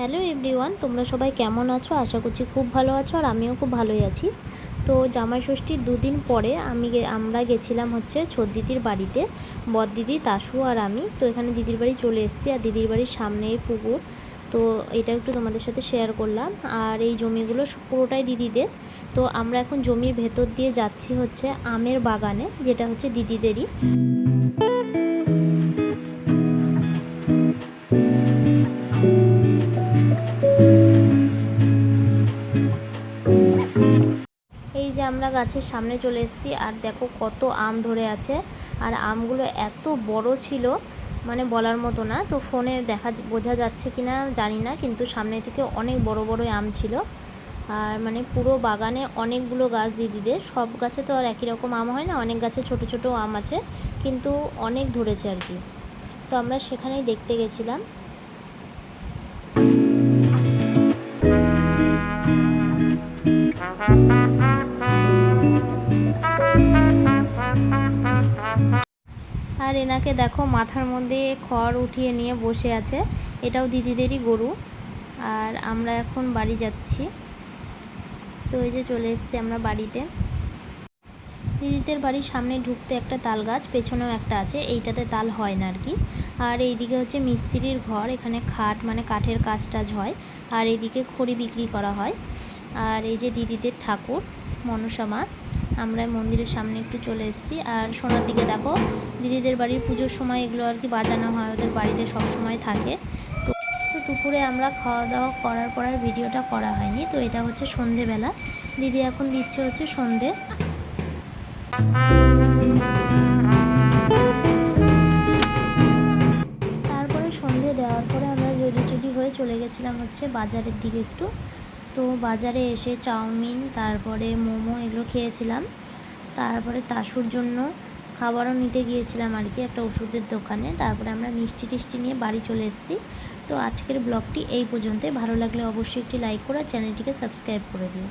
Hello everyone, তোমরা সবাই কেমন আছো? আশা করছি খুব ভালো আছো আর আমিও খুব ভালোই আছি। তো জামাই ষষ্ঠীর দুদিন পরে আমরা গেছিলাম হচ্ছে ছোট দিদির বাড়িতে। বড় দিদি, তাসু আর আমি। তো এখানে দিদির বাড়ি চলে এসেছি আর দিদির বাড়ির সামনেই পুকুর। তো এটা একটু তোমাদের সাথে শেয়ার করলাম। আর এই জমিগুলো পুরোটাই দিদিদের। তো আমরা এখন জমির ভেতর দিয়ে যাচ্ছি হচ্ছে আমের বাগানে, যেটা হচ্ছে দিদিদেরই। এই যে আমরা গাছের সামনে চলে এসেছি আর দেখো কত আম ধরে আছে। আর আমগুলো এত বড় ছিল, মানে বলার মতো না। তো ফোনে বোঝা যাচ্ছে কিনা জানি না, কিন্তু সামনে থেকে অনেক বড় বড় আম ছিল। আর মানে পুরো বাগানে অনেকগুলো গাছ দিদিদের। সব গাছে তো আর একই রকম আম হয় না, অনেক গাছে ছোট ছোট আম আছে, কিন্তু অনেক ধরেছে আর কি। তো আমরা সেখানেই দেখতে গেছিলাম। আর এনাকে দেখো মাথার মধ্যে খড় উঠিয়ে নিয়ে বসে আছে, এটাও দিদিদেরই গরু। আর আমরা এখন বাড়ি যাচ্ছি। তো এই যে চলে এসেছি আমরা বাড়িতে। দিদিদের বাড়ির সামনে ঢুকতে একটা তাল গাছ, পেছনেও একটা আছে, এইটাতে তাল হয় না আর কি। আর এইদিকে হচ্ছে মিস্ত্রির ঘর, এখানে খাট মানে কাঠের কাজ টাজ হয়। আর এইদিকে খড়ি বিক্রি করা হয়। আর এই যে দিদিদের ঠাকুর মনসা মা। আমরা মন্দিরের সামনে একটু চলে এসেছি। আর সোনার দিকে দেখো, দিদিদের বাড়ির পুজোর সময় এগুলো আর কি বাজানো হয়, ওদের বাড়িতে সব সময় থাকে। তো দুপুরে আমরা খাওয়া দাওয়া করার পর আর ভিডিওটা করা হয়নি। তো এটা হচ্ছে সন্ধেবেলা, দিদি এখন দিচ্ছে হচ্ছে সন্ধে। তারপরে সন্ধে দেওয়ার পরে আমরা রেডি হয়ে চলে গেছিলাম হচ্ছে বাজারের দিকে একটু। তো বাজারে এসে চাউমিন, তারপরে মোমো এগুলো খেয়েছিলাম। তারপরে তাসুর জন্য খাবারও নিতে গিয়েছিলাম আর কি একটা ওষুধের দোকানে। তারপরে আমরা মিষ্টি টিষ্টি নিয়ে বাড়ি চলে এসেছি। তো আজকের ব্লগটি এই পর্যন্তই। ভালো লাগলে অবশ্যই একটি লাইক করে চ্যানেলটিকে সাবস্ক্রাইব করে দিও।